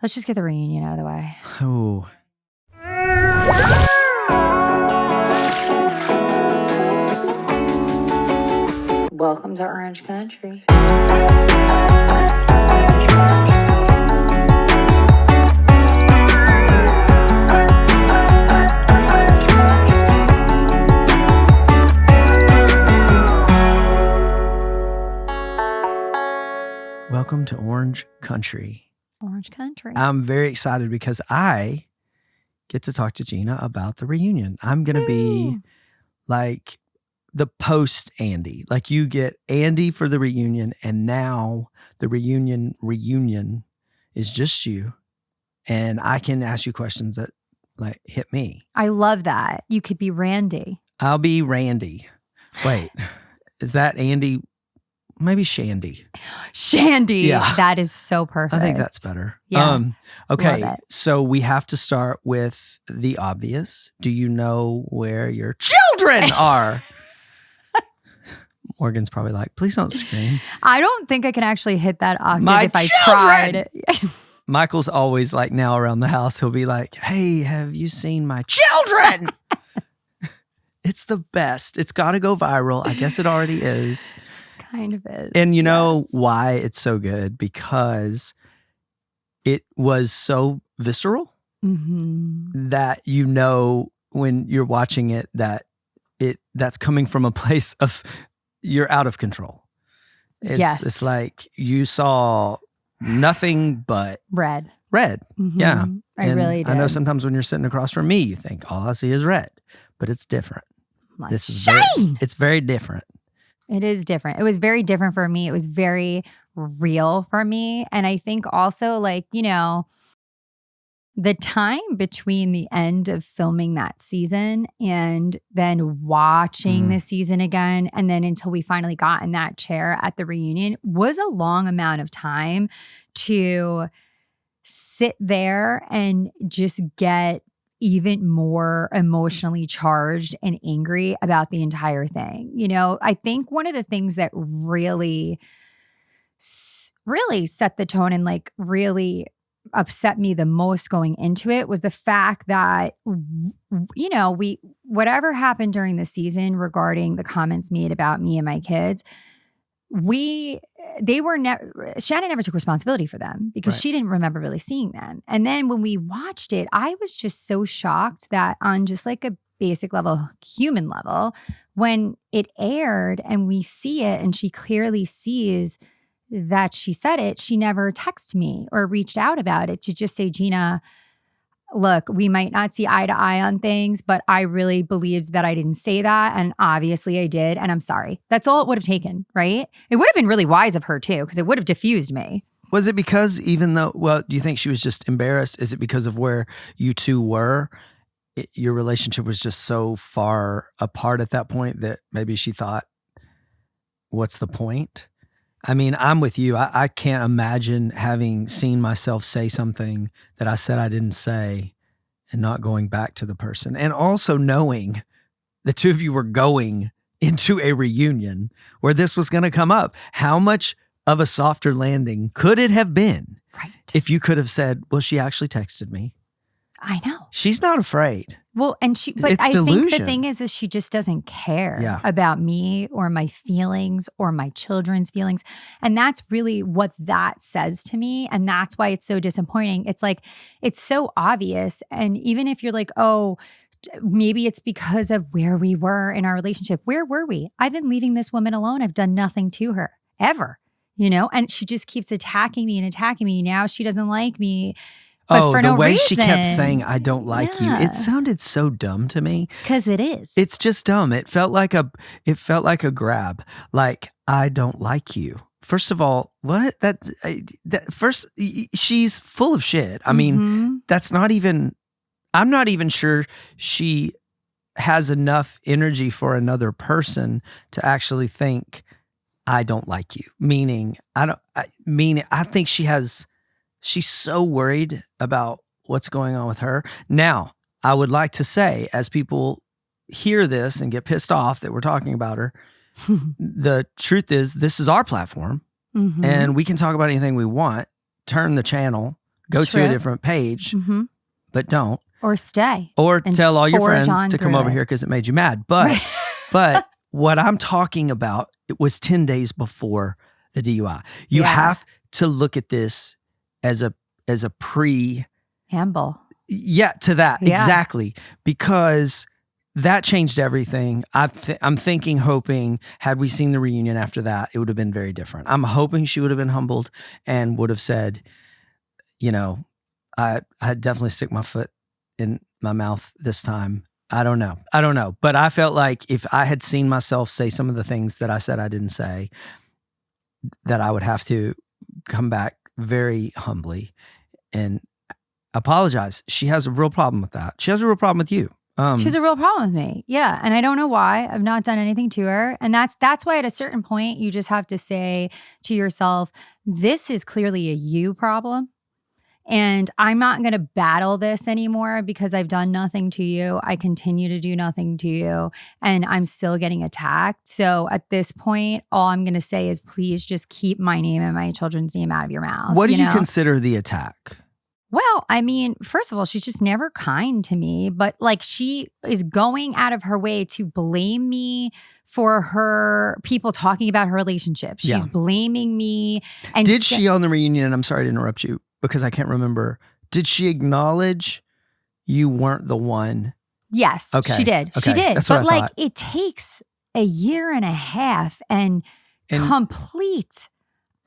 Let's just get the reunion out of the way. Oh. Welcome to Orange Country. Welcome to Orange Country. Orange Country. I'm very excited because I get to talk to Gina about the reunion. I'm going to be like the post Andy. Like you get Andy for the reunion, and now the reunion is just you. And I can ask you questions that like hit me. I love that. You could be Randy. I'll be Randy. Wait, is that Andy? Maybe Shandy. Shandy. Yeah. That is so perfect. I think that's better. Yeah. Okay. Love it. So we have to start with the obvious. Do you know where your children are? Morgan's probably like, please don't scream. I don't think I can actually hit that octave My if children! I tried. Michael's always like now around the house, he'll be like, hey, have you seen my children? It's the best. It's got to go viral. I guess it already is. Kind of is. And you know why it's so good? Because it was so visceral that you know when you're watching it that's coming from a place of you're out of control. It's like you saw nothing but red. Mm-hmm. Yeah. I really did. I know sometimes when you're sitting across from me, you think all I see is red, but it's different. Like, this is Shane! It's very different. It is different. It was very different for me. It was very real for me. And I think also like, you know, the time between the end of filming that season and then watching the season again, and then until we finally got in that chair at the reunion was a long amount of time to sit there and just get even more emotionally charged and angry about the entire thing. You know, I think one of the things that really set the tone and like really upset me the most going into it was the fact that, you know, whatever happened during the season regarding the comments made about me and my kids, Shannon never took responsibility for them because she didn't remember really seeing them. And then when we watched it, I was just so shocked that on just like a basic level, human level, when it aired and we see it and she clearly sees that she said it, she never texted me or reached out about it to just say, Gina, look, we might not see eye to eye on things, but I really believed that I didn't say that. And obviously I did. And I'm sorry. That's all it would have taken, right? It would have been really wise of her too, because it would have diffused me. Was it because do you think she was just embarrassed? Is it because of where you two were? Your relationship was just so far apart at that point that maybe she thought, what's the point? I mean, I'm with you. I can't imagine having seen myself say something that I said I didn't say and not going back to the person. And also knowing the two of you were going into a reunion where this was going to come up. How much of a softer landing could it have been if you could have said, well, she actually texted me. I know. She's not afraid. Well, and It's I delusion. think the thing is she just doesn't care about me or my feelings or my children's feelings. And that's really what that says to me. And that's why it's so disappointing. It's like, it's so obvious. And even if you're like, oh, maybe it's because of where we were in our relationship. Where were we? I've been leaving this woman alone. I've done nothing to her ever, you know? And she just keeps attacking me and attacking me. Now she doesn't like me. But for the no way reason. she kept saying, I don't like you. It sounded so dumb to me. Because it is. It's just dumb. It felt like a grab. Like, I don't like you. First of all, what? First, she's full of shit. I mean, that's not even, I'm not even sure she has enough energy for another person to actually think, I don't like you. Meaning, I think she's so worried about what's going on with her. Now, I would like to say, as people hear this and get pissed off that we're talking about her, the truth is this is our platform and we can talk about anything we want. Turn the channel, go to a different page, but don't. Or stay. Or tell all your friends to come over it. here because it made you mad. But but what I'm talking about, it was 10 days before the DUI. You have to look at this as a Hamble. Yeah, to that. Exactly. Because that changed everything. I'm thinking, hoping, had we seen the reunion after that, it would have been very different. I'm hoping she would have been humbled and would have said, I'd definitely stick my foot in my mouth this time. I don't know. But I felt like if I had seen myself say some of the things that I said I didn't say, that I would have to come back very humbly and apologize. She has a real problem with that. She has a real problem with you. She has a real problem with me. Yeah. And I don't know why. I've not done anything to her. And that's why at a certain point, you just have to say to yourself, this is clearly a you problem. And I'm not going to battle this anymore because I've done nothing to you. I continue to do nothing to you and I'm still getting attacked. So at this point, all I'm going to say is please just keep my name and my children's name out of your mouth. What do you consider the attack? Well, I mean, first of all, she's just never kind to me, but like she is going out of her way to blame me for her people talking about her relationship. She's blaming me. And did she on the reunion, and I'm sorry to interrupt you because I can't remember, did she acknowledge you weren't the one? Yes, okay. She did. Okay. She did. That's but what I like thought. It takes a year and a half and complete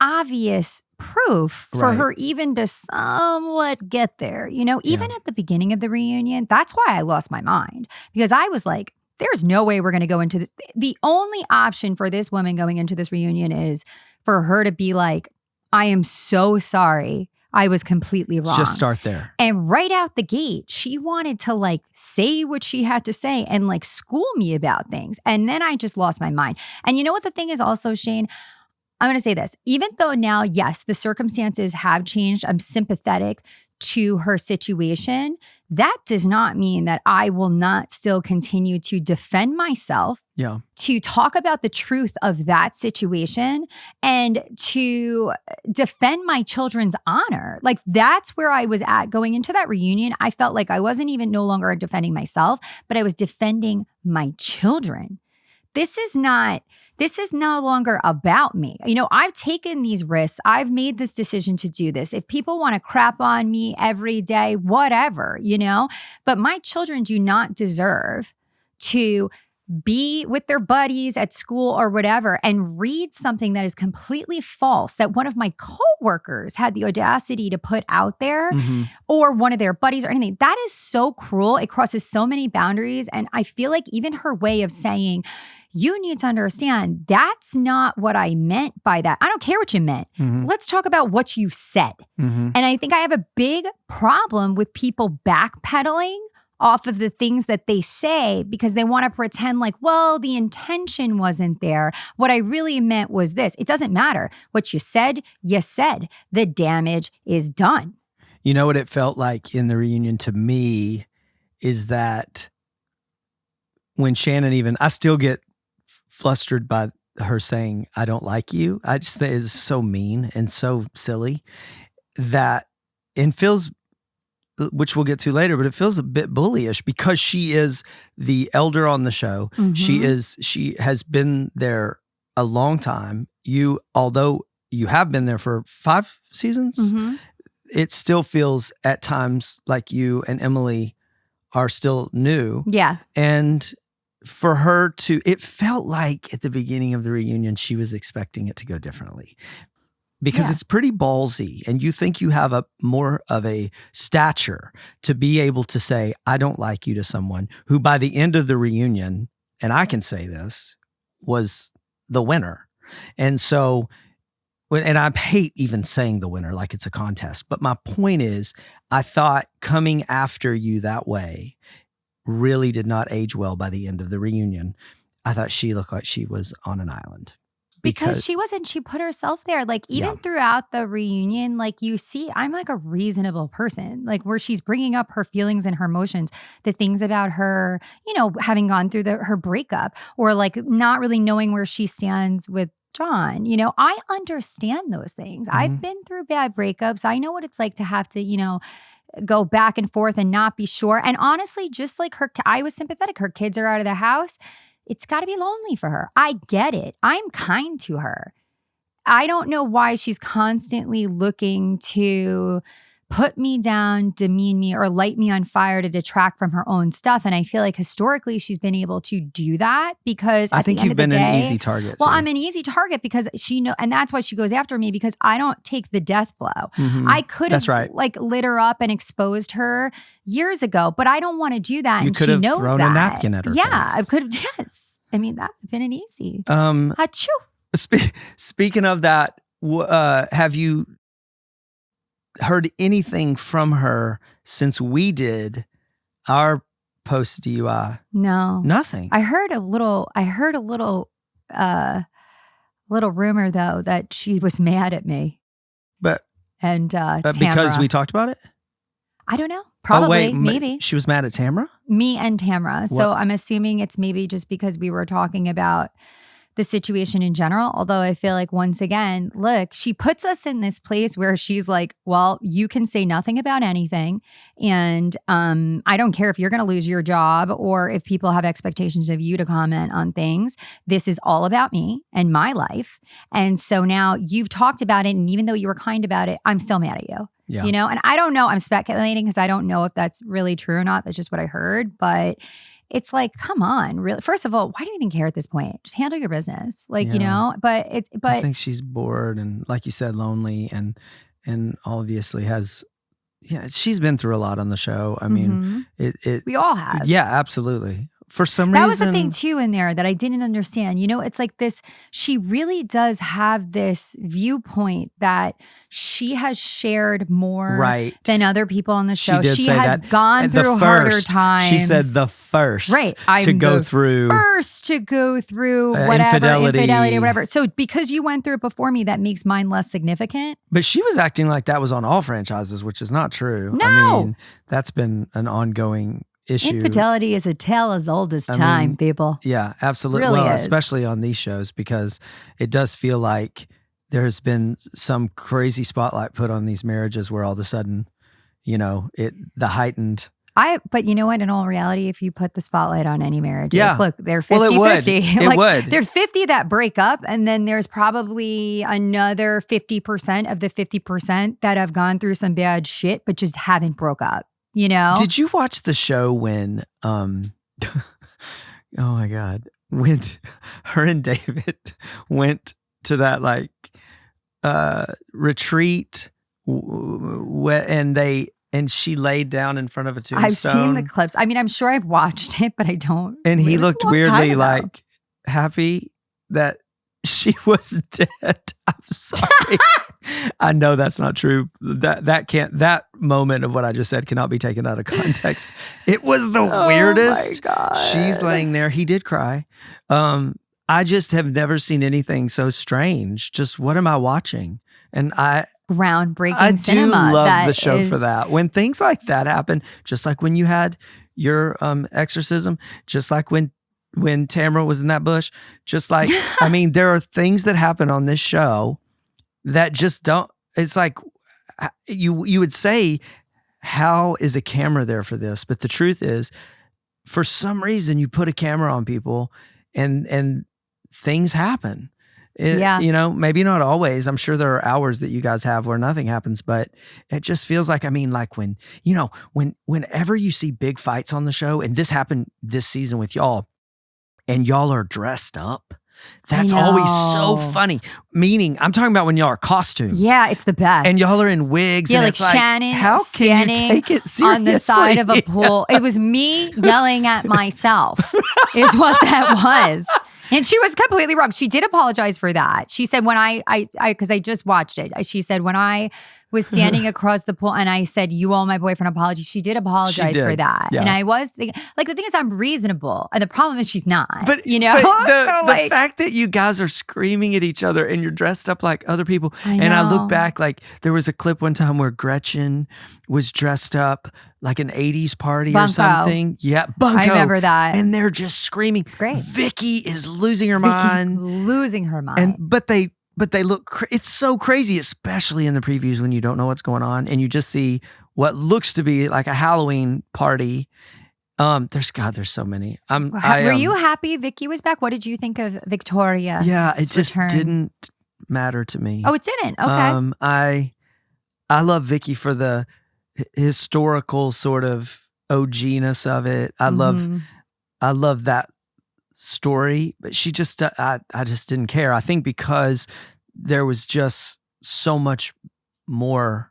obvious proof for her even to somewhat get there. Even at the beginning of the reunion, that's why I lost my mind because I was like, there's no way we're going to go into this. The only option for this woman going into this reunion is for her to be like, I am so sorry. I was completely wrong. Just start there. And right out the gate, she wanted to like say what she had to say and like school me about things. And then I just lost my mind. And you know what the thing is also, Shane? I'm going to say this. Even though now, yes, the circumstances have changed, I'm sympathetic to her situation. That does not mean that I will not still continue to defend myself, to talk about the truth of that situation, and to defend my children's honor. Like that's where I was at going into that reunion. I felt like I wasn't even no longer defending myself, but I was defending my children. This is no longer about me. I've taken these risks. I've made this decision to do this. If people want to crap on me every day, whatever, but my children do not deserve to be with their buddies at school or whatever and read something that is completely false that one of my coworkers had the audacity to put out there or one of their buddies or anything. That is so cruel. It crosses so many boundaries. And I feel like even her way of saying, you need to understand that's not what I meant by that. I don't care what you meant. Let's talk about what you said. And I think I have a big problem with people backpedaling off of the things that they say because they want to pretend like, well, the intention wasn't there. What I really meant was this. It doesn't matter. What you said, you said. The damage is done. You know what it felt like in the reunion to me is that when Shannon I still get flustered by her saying, I don't like you. I just think it's so mean and so silly that it feels, which we'll get to later, but it feels a bit bullyish because she is the elder on the show. She has been there a long time. Although you have been there for 5 seasons, it still feels at times like you and Emily are still new. Yeah. And for her it felt like at the beginning of the reunion, she was expecting it to go differently. Because it's pretty ballsy and you think you have more of a stature to be able to say, I don't like you to someone who by the end of the reunion, and I can say this, was the winner. And so, and I hate even saying the winner like it's a contest, but my point is, I thought coming after you that way really did not age well by the end of the reunion. I thought she looked like she was on an island. Because she wasn't, she put herself there. Like even throughout the reunion, like you see, I'm like a reasonable person, like where she's bringing up her feelings and her emotions, the things about her, having gone through her breakup or like not really knowing where she stands with John, I understand those things. I've been through bad breakups. I know what it's like to have to, go back and forth and not be sure. And honestly, just like I was sympathetic. Her kids are out of the house. It's got to be lonely for her. I get it. I'm kind to her. I don't know why she's constantly looking to put me down, demean me, or light me on fire to detract from her own stuff. And I feel like historically she's been able to do that because I think you've been an easy target. Well, I'm an easy target because and that's why she goes after me, because I don't take the death blow. I could have lit her up and exposed her years ago, but I don't want to do that. And she knows that. You could have thrown a napkin at her face. I could have. Yes. I mean, that would have been an easy. Achoo. Speaking of that, have you heard anything from her since we did our post DUI? No, nothing. I heard a little rumor though that she was mad at me. But Tamara. Because we talked about it? I don't know. Probably, maybe. She was mad at Tamara? Me and Tamara. So I'm assuming it's maybe just because we were talking about the situation in general. Although I feel like, once again, look, she puts us in this place where she's like, well, you can say nothing about anything. And I don't care if you're going to lose your job or if people have expectations of you to comment on things. This is all about me and my life. And so now you've talked about it. And even though you were kind about it, I'm still mad at you. Yeah. And I don't know. I'm speculating because I don't know if that's really true or not. That's just what I heard. But it's like, come on, really. First of all, why do you even care at this point? Just handle your business, but I think she's bored and, like you said, lonely, and obviously has. Yeah, she's been through a lot on the show. I mean, we all have. Yeah, absolutely. For some reason, that was the thing too in there that I didn't understand. It's like this. She really does have this viewpoint that she has shared more than other people on the show. She has gone through harder times. She said the first to go through whatever infidelity or whatever. So because you went through it before me, that makes mine less significant. But she was acting like that was on all franchises, which is not true. No. I mean, that's been an ongoing issue. Infidelity is a tale as old as time, people. Yeah, absolutely. Really well, is. Especially on these shows, because it does feel like there's been some crazy spotlight put on these marriages where all of a sudden, the heightened. But you know what? In all reality, if you put the spotlight on any marriages, look, they're 50-50. Well, it would. It would. There are 50 that break up, and then there's probably another 50% of the 50% that have gone through some bad shit, but just haven't broke up. Did you watch the show when, oh my God, when her and David went to that retreat and she laid down in front of a tombstone? I've seen the clips. I mean, I'm sure I've watched it, but I don't. And he looked weirdly happy that she was dead. I'm sorry. I know that's not true. That moment of what I just said cannot be taken out of context. It was the weirdest. Oh my God. She's laying there. He did cry. I just have never seen anything so strange. Just what am I watching? And groundbreaking cinema. I do love the show for that. When things like that happen, just like when you had your exorcism, just like when Tamara was in that bush, just like, I mean, there are things that happen on this show that just don't, it's like, you would say, how is a camera there for this? But the truth is, for some reason, you put a camera on people and things happen. Maybe not always. I'm sure there are hours that you guys have where nothing happens, but it just feels like, whenever you see big fights on the show, and this happened this season with y'all, and y'all are dressed up, that's always so funny. Meaning, I'm talking about when y'all are costumed. Yeah, it's the best. And y'all are in wigs. Yeah, and like it's Shannon how can you take it seriously? On the side of a pool. It was me yelling at myself is what that was. And she was completely wrong. She did apologize for that. She said because I just watched it. She said when I was standing across the pool and I said, you owe my boyfriend an apology. She did apologize for that. Yeah. And I was thinking, like, the thing is, I'm reasonable. And the problem is she's not, but you know? The fact that you guys are screaming at each other and you're dressed up like other people. And I look back, like there was a clip one time where Gretchen was dressed up like an 80s party or something. Yeah, Bunko. I remember that. And they're just screaming. It's great. Vicky is losing her mind. Losing her mind. But they look, it's so crazy, especially in the previews when you don't know what's going on and you just see what looks to be like a Halloween party. There's so many. Were you happy Vicky was back? What did you think of Victoria? Yeah, it just didn't matter to me. Oh, it didn't? Okay. I love Vicky for the historical sort of OG-ness of it. I love that story, but she just I just didn't care. I think because there was just so much more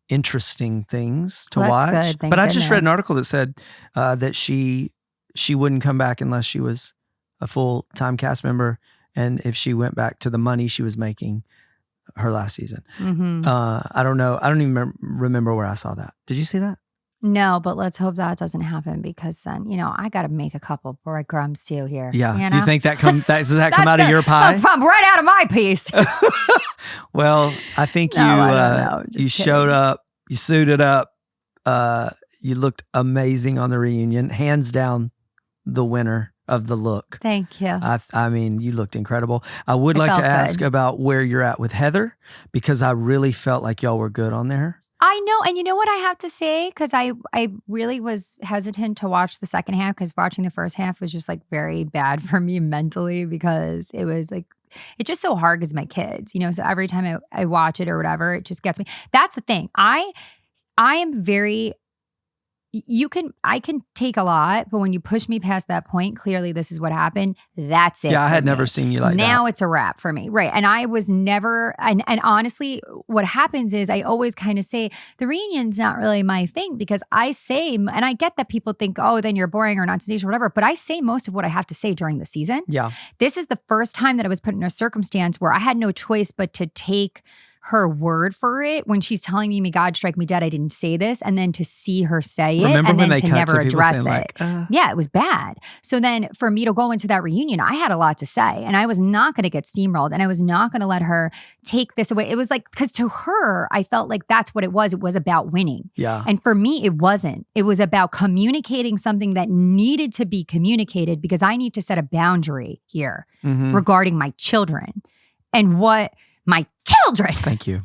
interesting things to watch. Good, but I just read an article that said that she wouldn't come back unless she was a full-time cast member, and if she went back to the money she was making her last season. I don't know. I don't even remember where I saw that. Did you see that? No, but let's hope that doesn't happen because then, I got to make a couple breadcrumbs too here. Yeah. You think does that come out of your pie? Come right out of my piece. Well, I think you showed up, you suited up, you looked amazing on the reunion. Hands down the winner of the look. Thank you. I mean, you looked incredible. I would like to ask about where you're at with Heather because I really felt like y'all were good on there. I know. And you know what I have to say? Because I really was hesitant to watch the second half because watching the first half was just like very bad for me mentally because it was like, it's just so hard because my kids, so every time I watch it or whatever, it just gets me. That's the thing. I am very, I can take a lot, but when you push me past that point, clearly this is what happened. That's it. Yeah, I had never seen you like that. Now it's a wrap for me. Right. And I was never, and honestly, what happens is I always kind of say the reunion's not really my thing because I say, and I get that people think, oh, then you're boring or not sensational or whatever, but I say most of what I have to say during the season. Yeah. This is the first time that I was put in a circumstance where I had no choice but to take her word for it when she's telling me, may God strike me dead, I didn't say this, and then to see her say it and then to never address it. Yeah, it was bad. So then for me to go into that reunion, I had a lot to say and I was not going to get steamrolled and I was not going to let her take this away. It was like, because to her, I felt like that's what it was. It was about winning. Yeah. And for me, it wasn't. It was about communicating something that needed to be communicated because I need to set a boundary here regarding my children and what my children. Thank you.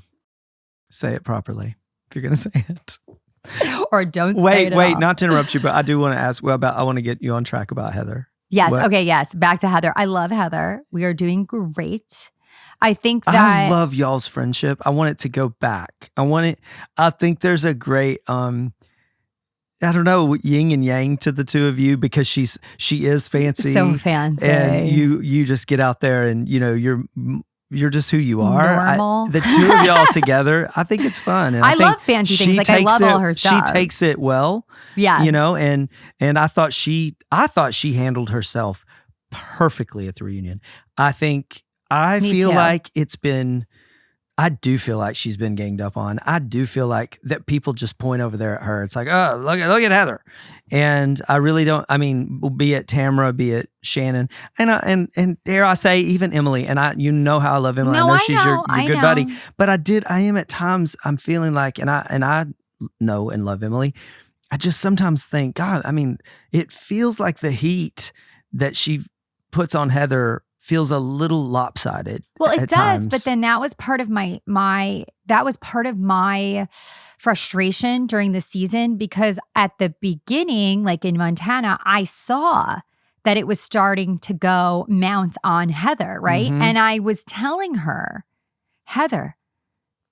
Say it properly if you're going to say it. Or don't say it at all. Not to interrupt you, but I do want to ask I want to get you on track about Heather. Yes. Okay. Yes. Back to Heather. I love Heather. We are doing great. I think that I love y'all's friendship. I want it to go back. I think there's a great, I don't know, yin and yang to the two of you because she is fancy. So fancy. And you just get out there and, you're just who you are. Normal. The two of y'all together, I think it's fun. And I love fancy things. Like I love all her stuff. She takes it well. Yeah. And I thought she handled herself perfectly at the reunion. I feel like I do feel like she's been ganged up on. I do feel like that people just point over there at her. It's like, oh, look at Heather. And I really don't, be it Tamara, be it Shannon, and dare I say even Emily. And how I love Emily. No, I know she's your good buddy. But I am at times, I'm feeling like, and I know and love Emily. I just sometimes think, God, it feels like the heat that she puts on Heather feels a little lopsided. Well, it does, times. but then that was part of my frustration during the season because at the beginning, like in Montana, I saw that it was starting to go mount on Heather, right? And I was telling her, Heather,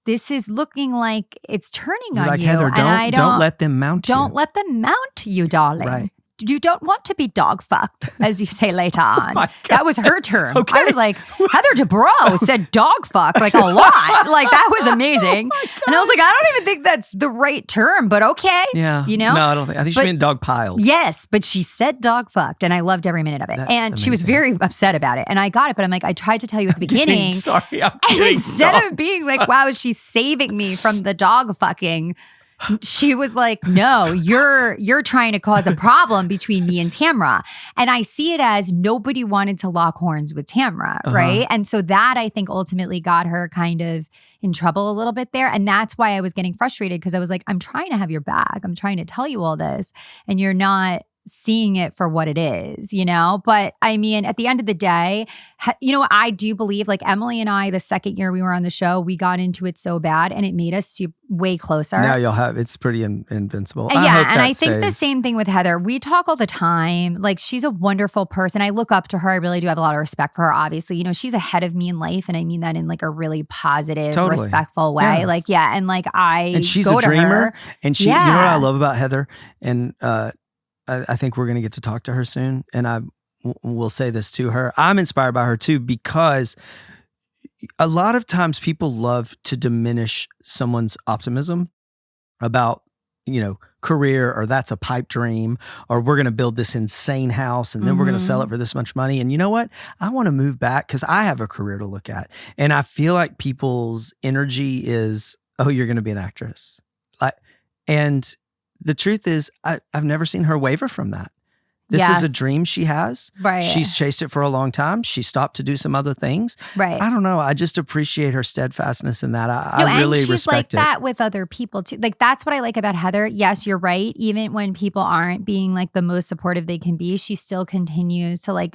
this is looking like it's turning on you. Heather, and don't let them mount you. Don't let them mount you, darling. Right. you don't want to be dog fucked, as you say later on. my God. That was her term. Okay. I was like, Heather Dubrow said dog fuck like a lot. Like that was amazing. And I was like, I don't even think that's the right term, but okay. Yeah. You know? No, I don't think. I think she meant dog piles. Yes, but she said dog fucked, and I loved every minute of it. That's and she was amazing. very upset about it. And I got it, but I'm like, I tried to tell you at the beginning. Sorry, I'm And kidding. instead of being like, wow, is she saving me from the dog fucking? She was like, no, you're trying to cause a problem between me and Tamra. And I see it as nobody wanted to lock horns with Tamra, right? And so that I think ultimately got her kind of in trouble a little bit there. And that's why I was getting frustrated because I was like, I'm trying to have your back. I'm trying to tell you all this. And you're not seeing it for what it is, you know? But I mean, at the end of the day, you know what I do believe? Like Emily and I, the second year we were on the show, we got into it so bad and it made us way closer. Now you'll have, it's pretty invincible. And I think the stays. same thing with Heather. We talk all the time. Like she's a wonderful person. I look up to her. I really do have a lot of respect for her, obviously. You know, she's ahead of me in life. And I mean that in like a really positive, respectful way. Yeah. Like, yeah. And like and she's go a to dreamer. her. And she, you know what I love about Heather? And I think we're going to get to talk to her soon. And I will say this to her. I'm inspired by her too, because a lot of times people love to diminish someone's optimism about, you know, career, or that's a pipe dream, or we're going to build this insane house and then we're going to sell it for this much money. And you know what? I want to move back because I have a career to look at. And I feel like people's energy is, oh, you're going to be an actress. And the truth is, I've never seen her waver from that. This is a dream she has. Right. She's chased it for a long time. She stopped to do some other things. Right. I don't know. I just appreciate her steadfastness in that. I really and she's respect like it. that with other people too. Like that's what I like about Heather. Yes, you're right. Even when people aren't being like the most supportive they can be, she still continues to like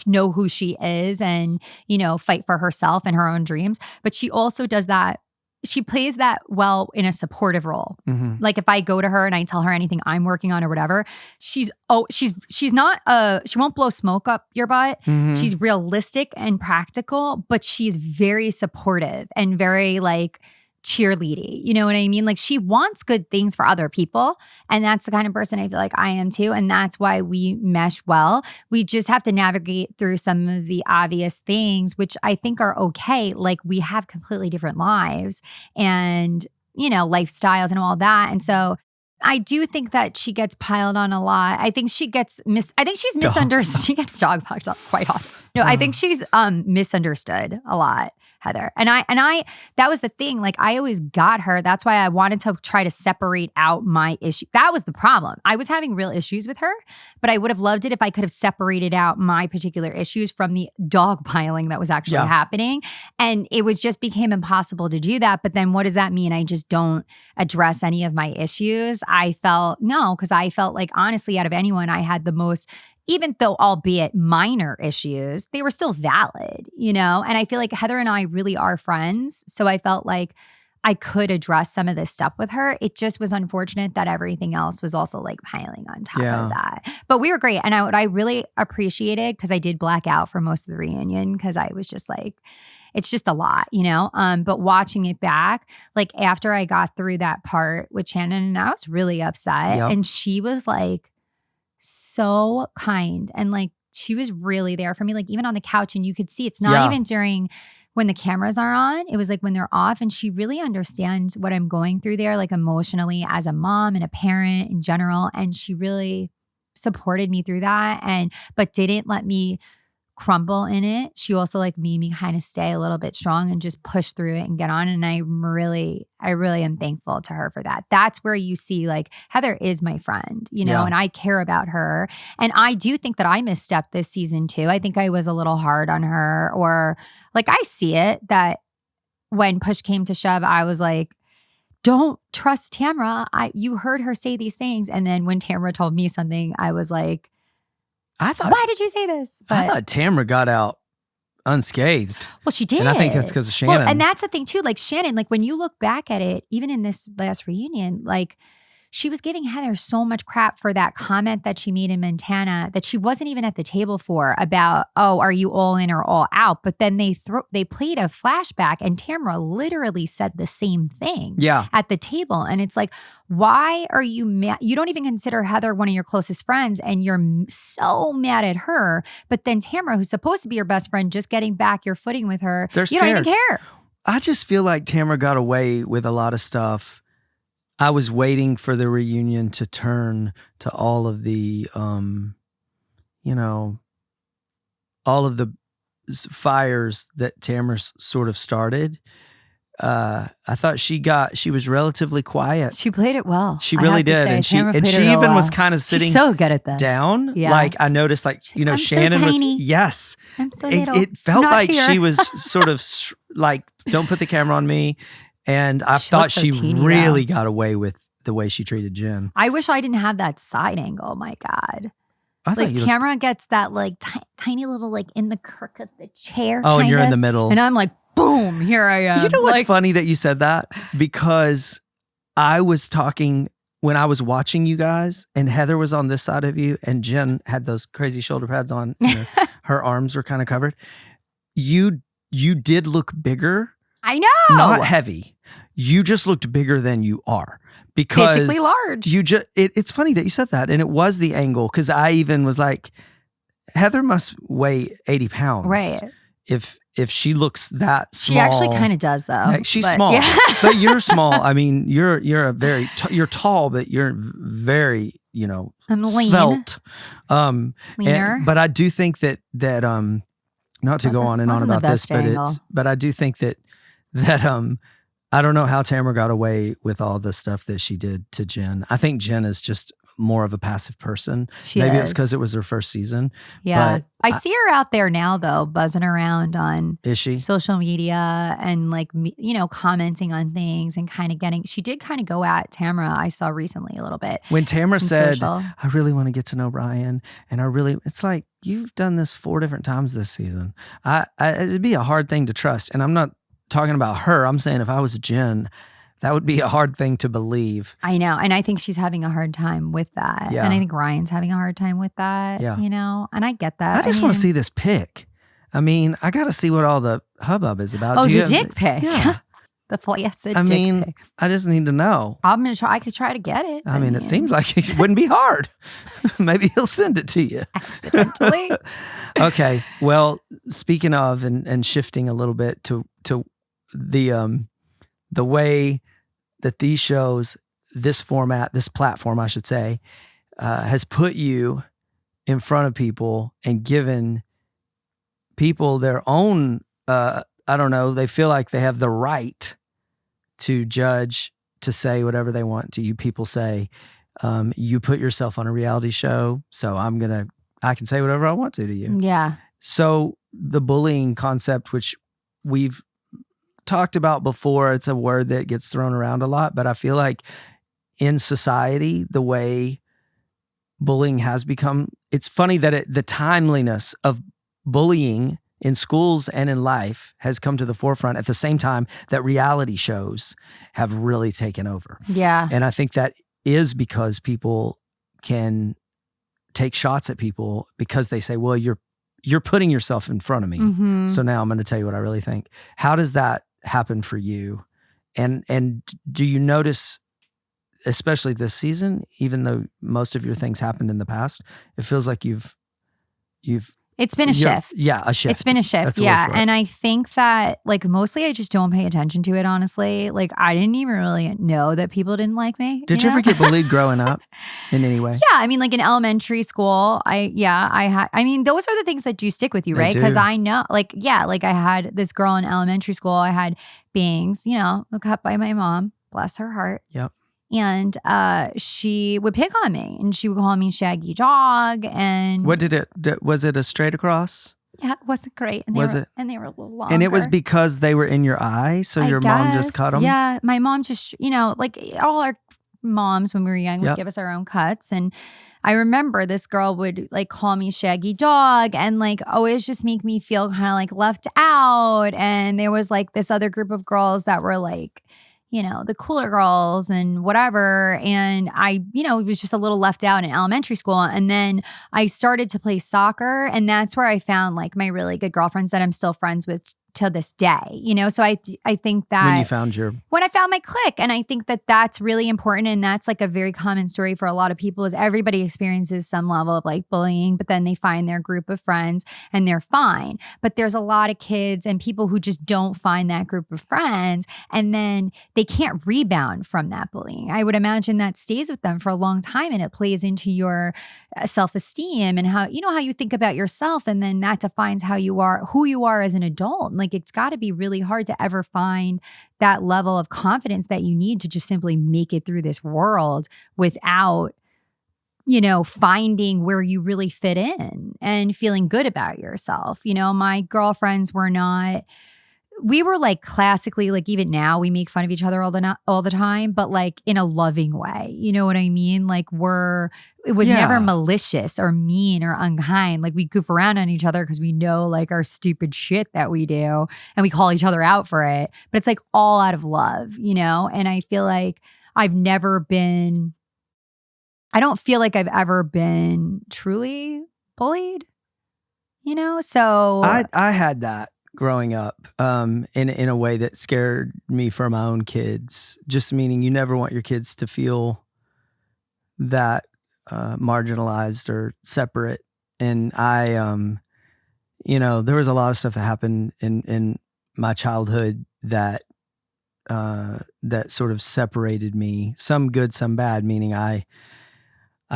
know who she is and, you know, fight for herself and her own dreams. But she also does that. She plays that well in a supportive role. Mm-hmm. Like if I go to her and I tell her anything I'm working on or whatever, she's not she won't blow smoke up your butt. Mm-hmm. She's realistic and practical, but she's very supportive and very like cheerleady. You know what I mean? Like she wants good things for other people. And that's the kind of person I feel like I am too. And that's why we mesh well. We just have to navigate through some of the obvious things, which I think are okay. Like we have completely different lives and, you know, lifestyles and all that. And so I do think that she gets piled on a lot. I think she gets she's misunderstood. She gets dog fucked up quite often. No, I think she's misunderstood a lot, Heather. And I that was the thing. Like I always got her. That's why I wanted to try to separate out my issue. That was the problem. I was having real issues with her, but I would have loved it if I could have separated out my particular issues from the dog piling that was actually happening. And it was just became impossible to do that. But then what does that mean? I just don't address any of my issues. I felt like honestly, out of anyone, I had the most, even though albeit minor issues, they were still valid, you know? And I feel like Heather and I really are friends. So I felt like I could address some of this stuff with her. It just was unfortunate that everything else was also like piling on top of that. But we were great. And what I really appreciated, because I did black out for most of the reunion because I was just like, it's just a lot, you know? But watching it back, like after I got through that part with Shannon, and I was really upset. Yep. And she was like so kind. And like, she was really there for me, like even on the couch. And you could see it's not even during when the cameras are on, it was like when they're off. And she really understands what I'm going through there, like emotionally as a mom and a parent in general. And she really supported me through that. But didn't let me crumble in it. She also like made me kind of stay a little bit strong and just push through it and get on. And I really am thankful to her for that. That's where you see like Heather is my friend, you know, and I care about her. And I do think that I misstepped this season too. I think I was a little hard on her, or like I see it that when push came to shove, I was like, don't trust Tamra. You heard her say these things. And then when Tamra told me something, I was like, why did you say this? I thought Tamra got out unscathed. Well, she did. And I think that's because of Shannon. Well, and that's the thing too. Like Shannon, like when you look back at it, even in this last reunion, like she was giving Heather so much crap for that comment that she made in Montana that she wasn't even at the table for about, oh, are you all in or all out? But then they played a flashback and Tamara literally said the same thing at the table. And it's like, why are you mad? You don't even consider Heather one of your closest friends and you're so mad at her. But then Tamara, who's supposed to be your best friend, just getting back your footing with her, you don't even care. I just feel like Tamara got away with a lot of stuff. I was waiting for the reunion to turn to all of the, all of the fires that Tamara sort of started. I thought she was relativly quiet. She played it well. She really did. And she even was kind of sitting so good at this. Down. Yeah. Like I noticed Shannon so tiny. was, yes. I'm so little. It felt like here. she was sort of like, don't put the camera on me. And I thought she really got away with the way she treated Jen. I wish I didn't have that side angle. My God. Like Tamara gets that like tiny little like in the crook of the chair. Oh, and you're in the middle. And I'm like, boom, here I am. You know what's funny that you said that? Because I was talking when I was watching you guys and Heather was on this side of you and Jen had those crazy shoulder pads on. Her arms were kind of covered. You did look bigger. I know. Not heavy. You just looked bigger than you are. Because basically large. It's funny that you said that. And it was the angle. Because I even was like, Heather must weigh 80 pounds. Right. If she looks that small. She actually kind of does though. Like, she's small. Yeah. But you're small. I mean, you're a very, you're tall, but you're very, I'm lean. Svelte. Leaner. But I do think that not to go on and on about this, but I do think that I don't know how Tamara got away with all the stuff that she did to Jen. I think Jen is just more of a passive person. Maybe it's because it was her first season. Yeah. But I see her out there now though, buzzing around on social media and like, commenting on things and she did kind of go at Tamara, I saw recently a little bit. When Tamara said, I really want to get to know Brian and it's like, you've done this 4 different times this season. It'd be a hard thing to trust. And I'm not talking about her. I'm saying if I was Jen, that would be a hard thing to believe. I know. And I think she's having a hard time with that. Yeah. And I think Ryan's having a hard time with that, and I get that. I just want to see this pic. I mean, I got to see what all the hubbub is about. Oh, the dick pic. Yeah. The flaccid dick pic. I just need to know. I'm going to try. I could try to get it. I mean, it seems like it wouldn't be hard. Maybe he'll send it to you. Accidentally. Okay. Well, speaking of and shifting a little bit to the way that these shows, this format, this platform, I should say, has put you in front of people and given people their own, they feel like they have the right to judge, to say whatever they want to you. People say, you put yourself on a reality show, so I can say whatever I want to you. Yeah. So the bullying concept, which we've talked about before, it's a word that gets thrown around a lot, but I feel like in society, the way bullying has become, it's funny that the timeliness of bullying in schools and in life has come to the forefront at the same time that reality shows have really taken over. Yeah. And I think that is because people can take shots at people because they say, well, you're putting yourself in front of me. Mm-hmm. So now I'm going to tell you what I really think. How does that happen for you? And do you notice, especially this season, even though most of your things happened in the past, it feels like you've it's been a shift. Yeah, a shift. It's been a shift. Yeah. And I think that like mostly I just don't pay attention to it, honestly. Like I didn't even really know that people didn't like me. Did you ever get bullied growing up in any way? Yeah. I mean, like in elementary school, those are the things that do stick with you, right? Because I know, I had this girl in elementary school, I had bangs, cut by my mom, bless her heart. Yep. And she would pick on me and she would call me Shaggy Dog. And was it a straight across? Yeah, it wasn't great. And they were a little longer. And it was because they were in your eye? So your mom just cut them? Yeah, my mom just, like all our moms when we were young would give us our own cuts. And I remember this girl would like call me Shaggy Dog and like always just make me feel kind of like left out. And there was like this other group of girls that were like, the cooler girls and whatever. And I, was just a little left out in elementary school. And then I started to play soccer. And that's where I found like my really good girlfriends that I'm still friends with to this day, So I think that when I found my clique, and I think that that's really important. And that's like a very common story for a lot of people is everybody experiences some level of like bullying, but then they find their group of friends and they're fine. But there's a lot of kids and people who just don't find that group of friends, and then they can't rebound from that bullying. I would imagine that stays with them for a long time, and it plays into your self-esteem and how you think about yourself, and then that defines who you are as an adult. Like it's got to be really hard to ever find that level of confidence that you need to just simply make it through this world without finding where you really fit in and feeling good about yourself. My girlfriends we were like classically, like even now we make fun of each other all the time, but like in a loving way. You know what I mean? Like it was never malicious or mean or unkind. Like we goof around on each other because we know like our stupid shit that we do and we call each other out for it. But it's like all out of love, And I feel like I don't feel like I've ever been truly bullied, So I had that growing up in a way that scared me for my own kids, just meaning you never want your kids to feel that marginalized or separate. And I there was a lot of stuff that happened in my childhood that sort of separated me, some good, some bad, meaning I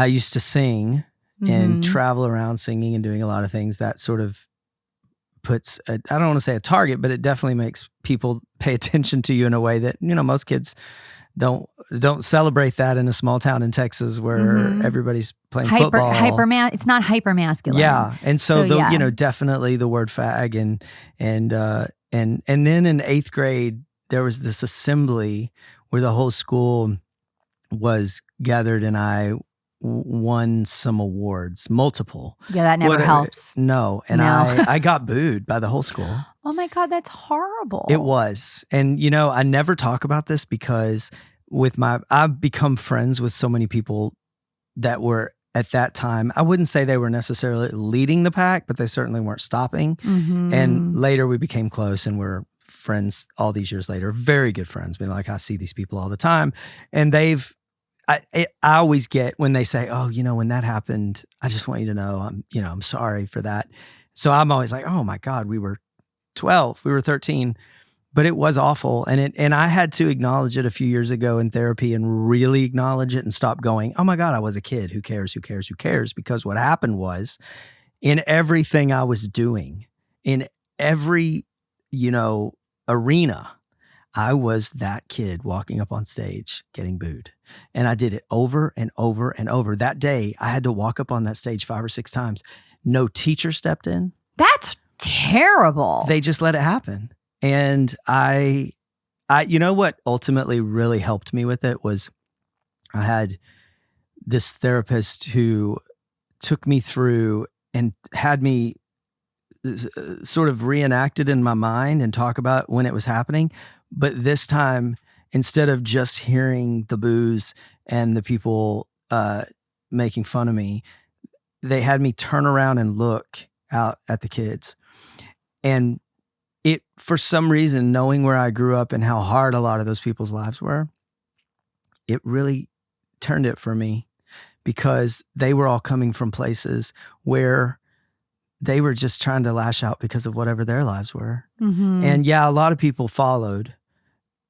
used to sing and travel around singing and doing a lot of things that sort of puts I don't want to say a target, but it definitely makes people pay attention to you in a way that, most kids don't celebrate that in a small town in Texas where everybody's playing football. It's not hyper masculine. Yeah. And so definitely the word fag and then in 8th grade, there was this assembly where the whole school was gathered and I won some awards, multiple. Yeah, that never helps. No. And I got booed by the whole school. Oh my God, that's horrible. It was. And, I never talk about this because I've become friends with so many people that were at that time, I wouldn't say they were necessarily leading the pack, but they certainly weren't stopping. And later we became close and we're friends all these years later, very good friends. I see these people all the time, and I always get when they say, oh, when that happened, I just want you to know, I'm sorry for that. So I'm always like, oh my God, we were 12, we were 13, but it was awful. And I had to acknowledge it a few years ago in therapy and really acknowledge it and stop going, oh my God, I was a kid. Who cares? Who cares? Who cares? Because what happened was in everything I was doing, in every, arena, I was that kid walking up on stage getting booed. And I did it over and over and over. That day, I had to walk up on that stage 5 or 6 times. No teacher stepped in. That's terrible. They just let it happen. And I what ultimately really helped me with it was I had this therapist who took me through and had me sort of reenacted in my mind and talk about when it was happening. But this time, instead of just hearing the boos and the people making fun of me, they had me turn around and look out at the kids. And it, for some reason, knowing where I grew up and how hard a lot of those people's lives were, it really turned it for me because they were all coming from places where they were just trying to lash out because of whatever their lives were. And yeah, a lot of people followed,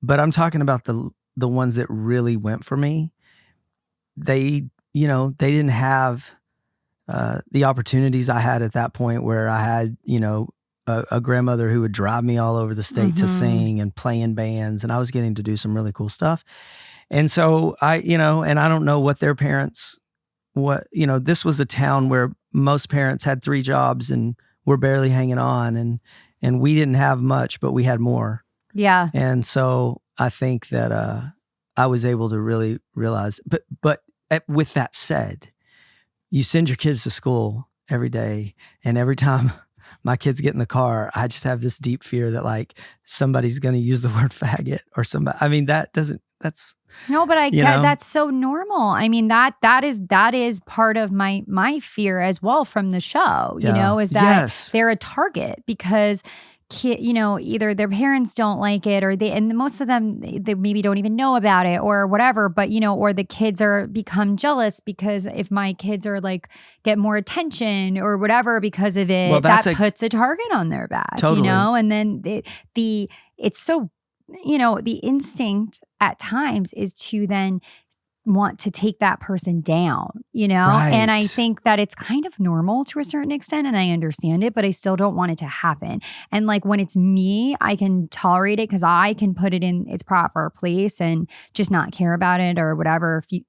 but I'm talking about the ones that really went for me. They didn't have the opportunities I had at that point where I had, a grandmother who would drive me all over the state to sing and play in bands, and I was getting to do some really cool stuff. And so and I don't know what their parents, this was a town where most parents had 3 jobs and were barely hanging on, and we didn't have much, but we had more. Yeah. And so I think that I was able to really realize, but with that said, you send your kids to school every day, and every time my kids get in the car, I just have this deep fear that like somebody's going to use the word faggot or somebody. I mean, that's no, but I you get know? that's so normal. I mean, that is part of my fear as well from the show, you know, is that they're a target because either their parents don't like it and most of them, they maybe don't even know about it or whatever, but or the kids become jealous because if my kids are like get more attention or whatever because of it, that puts a target on their back, totally. and then it's so, the instinct at times is to then want to take that person down, Right. And I think that it's kind of normal to a certain extent and I understand it, but I still don't want it to happen. And like when it's me, I can tolerate it because I can put it in its proper place and just not care about it or whatever. If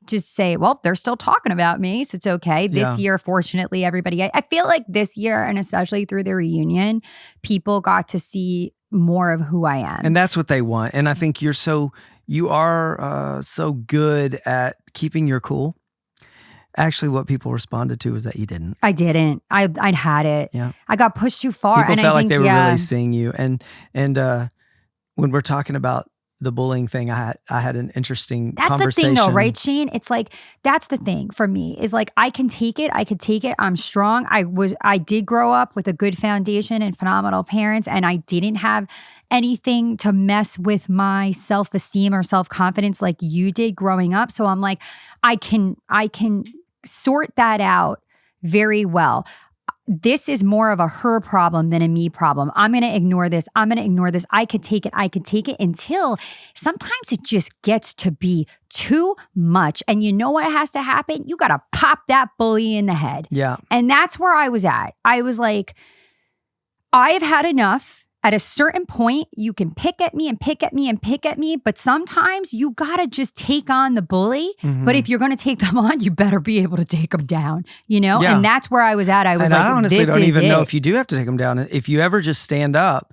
just say, well, they're still talking about me, so it's okay. This year, fortunately, everybody, I feel like this year, and especially through the reunion, people got to see more of who I am. And that's what they want. And I think you are so good at keeping your cool. Actually, what people responded to was that you didn't. I didn't. I'd had it. Yeah. I got pushed too far. People and felt I think, like they were really seeing you. And when we're talking about the bullying thing, I had an interesting conversation. That's the thing though, right, Shane? It's like, that's the thing for me is like, I can take it. I could take it. I'm strong. I did grow up with a good foundation and phenomenal parents, and I didn't have anything to mess with my self-esteem or self-confidence like you did growing up. So I'm like, I can sort that out very well. This is more of a her problem than a me problem. I'm going to ignore this. I could take it until sometimes it just gets to be too much. And you know what has to happen? You got to pop that bully in the head. Yeah. And that's where I was at. I was like, I've had enough. At a certain point, you can pick at me and pick at me and pick at me, but sometimes you gotta just take on the bully. Mm-hmm. But if you're gonna take them on, you better be able to take them down, Yeah. And that's where I was at. I was like, I honestly this don't is even it. know if you do have to take them down. If you ever just stand up,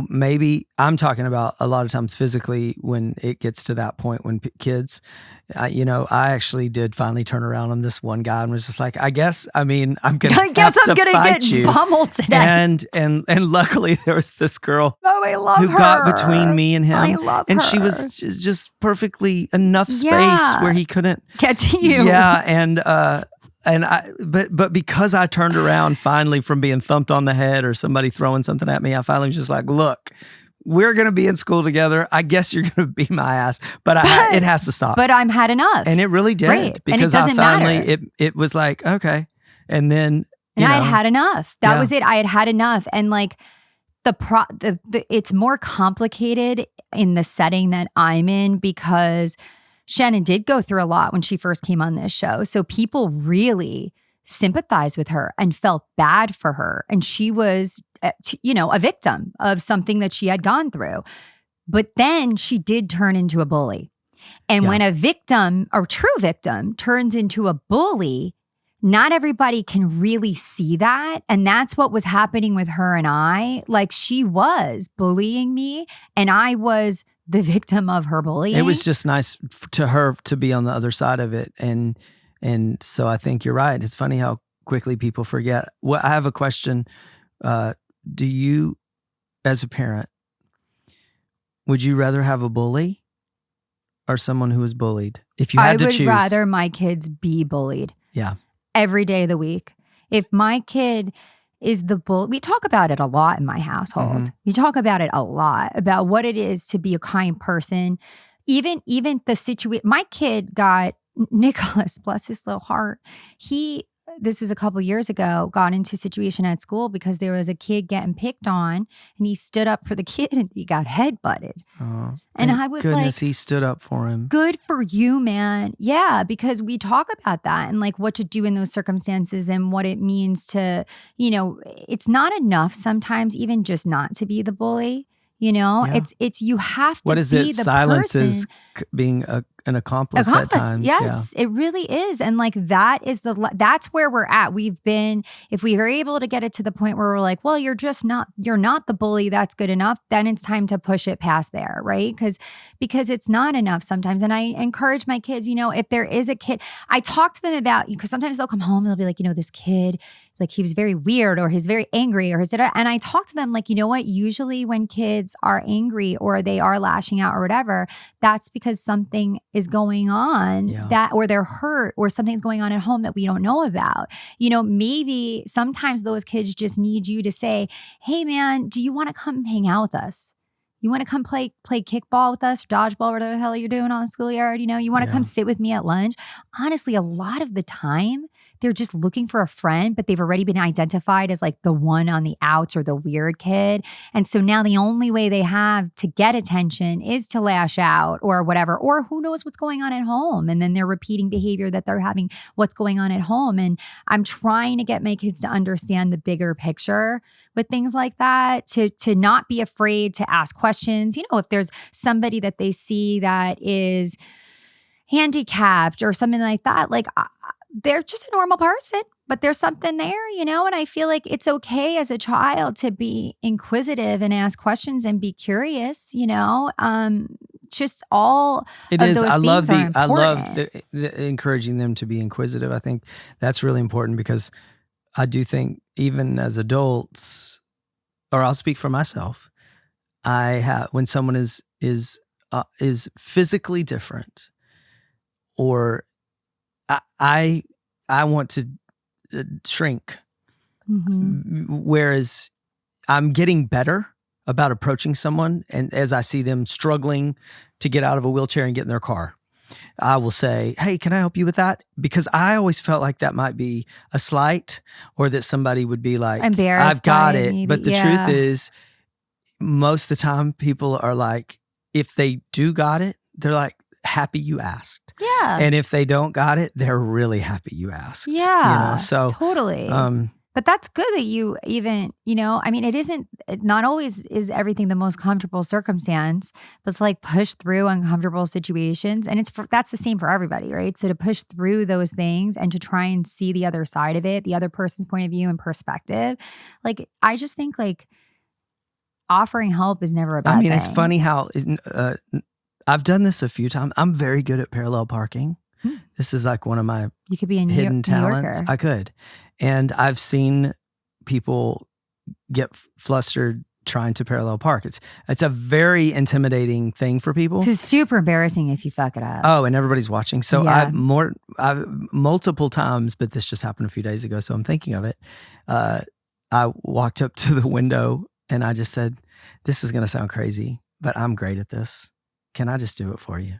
maybe I'm talking about a lot of times physically when it gets to that point when kids, I actually did finally turn around on this one guy and was just like, I'm going to get pummeled today. And luckily there was this girl I love who her. got between me and him. I love her. And she was just perfectly enough space where he couldn't get to you. Yeah. But because I turned around finally from being thumped on the head or somebody throwing something at me, I finally was just like, look, we're going to be in school together. I guess you're going to beat my ass, but it has to stop. But I'm had enough. And it really did. Right. Because and it doesn't matter. It was like, okay. And then, I had had enough. That was it. I had had enough. And like it's more complicated in the setting that I'm in because Shannon did go through a lot when she first came on this show. So people really sympathized with her and felt bad for her. And she was, a victim of something that she had gone through. But then she did turn into a bully. And when a victim or true victim turns into a bully, not everybody can really see that. And that's what was happening with her and I. Like she was bullying me and I was the victim of her bullying. It was just nice to her to be on the other side of it. And so I think you're right. It's funny how quickly people forget. Well, I have a question. Do you, as a parent, would you rather have a bully or someone who was bullied? If you had to choose. I would rather my kids be bullied. Yeah. Every day of the week. If my kid is the bully, we talk about it a lot in my household. Mm-hmm. We talk about it a lot, about what it is to be a kind person. Even the situation, my kid got, Nicholas, bless his little heart, this was a couple years ago, got into a situation at school because there was a kid getting picked on and he stood up for the kid and he got headbutted. Oh, and I was goodness, he stood up for him. Good for you, man. Yeah, because we talk about that and like what to do in those circumstances and what it means to, it's not enough sometimes even just not to be the bully. It's you have to what is be it? the Silence person. Is being an accomplice at times. Yes, it really is. And like that's where we're at. If we were able to get it to the point where we're like, well, you're not the bully, that's good enough, then it's time to push it past there, right? Because it's not enough sometimes. And I encourage my kids, if there is a kid, I talk to them about, because sometimes they'll come home and they'll be like, this kid, like he was very weird or he's very angry or and I talked to them like, you know what? Usually when kids are angry or they are lashing out or whatever, that's because something is going on or they're hurt or something's going on at home that we don't know about. You know, maybe sometimes those kids just need you to say, hey man, do you want to come hang out with us? You want to come play kickball with us, or dodgeball, whatever the hell you're doing on the schoolyard? You know, you want to come sit with me at lunch? Honestly, a lot of the time, they're just looking for a friend, but they've already been identified as like the one on the outs or the weird kid. And so now the only way they have to get attention is to lash out or whatever, or who knows what's going on at home. And then they're repeating behavior that they're having what's going on at home. And I'm trying to get my kids to understand the bigger picture with things like that, to not be afraid to ask questions. You know, if there's somebody that they see that is handicapped or something like that, like they're just a normal person, but there's something there, you know? And I feel like it's okay as a child to be inquisitive and ask questions and be curious, you know? Just all it of is. those I things love are important. I love the encouraging them to be inquisitive. I think that's really important because I do think even as adults, or I'll speak for myself, when someone is physically different, or I want to shrink, whereas I'm getting better about approaching someone, and as I see them struggling to get out of a wheelchair and get in their car, I will say, hey, can I help you with that? Because I always felt like that might be a slight, or that somebody would be like, embarrassed, I've got it. maybe. But the truth is, most of the time people are like, if they do got it, they're like, happy you asked. Yeah. And if they don't got it, they're really happy you asked. Yeah. You know, so totally. But that's good that you even, you know, I mean, not always is everything the most comfortable circumstance, but it's like push through uncomfortable situations. And that's the same for everybody, right? So to push through those things and to try and see the other side of it, the other person's point of view and perspective. Like, I just think like offering help is never a bad thing. It's funny how I've done this a few times. I'm very good at parallel parking. This is like one of my you could be a hidden talents. I could. And I've seen people get flustered trying to parallel park. It's a very intimidating thing for people. It's super embarrassing if you fuck it up. Oh, and everybody's watching. So I've multiple times, but this just happened a few days ago, so I'm thinking of it. I walked up to the window and I just said, this is going to sound crazy, but I'm great at this. Can I just do it for you?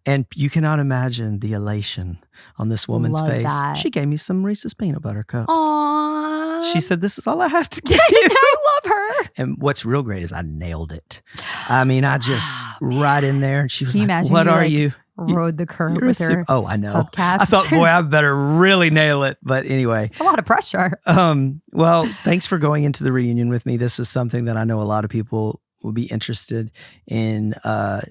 And you cannot imagine the elation on this woman's face. That. She gave me some Reese's peanut butter cups. Aww. She said, this is all I have to give you. I love her. And what's real great is I nailed it. I mean, I just right in there. And she was like, what are you? Rode the curb with her. Oh, I know. Hubcaps. I thought, boy, I better really nail it. But anyway. It's a lot of pressure. Well, thanks for going into the reunion with me. This is something that I know a lot of people will be interested in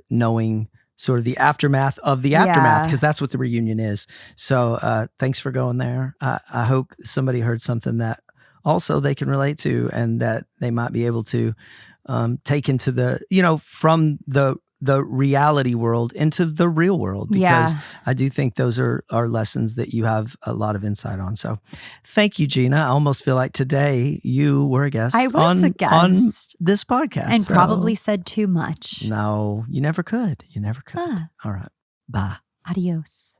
knowing, sort of the aftermath of the aftermath, because that's what the reunion is. So thanks for going there. I hope somebody heard something that also they can relate to, and that they might be able to take into the, from the reality world into the real world, because I do think those are lessons that you have a lot of insight on. So thank you, Gina. I almost feel like today you were a guest. I was a guest on this podcast. And probably said too much. No, you never could. You never could. All right. Bye. Adios.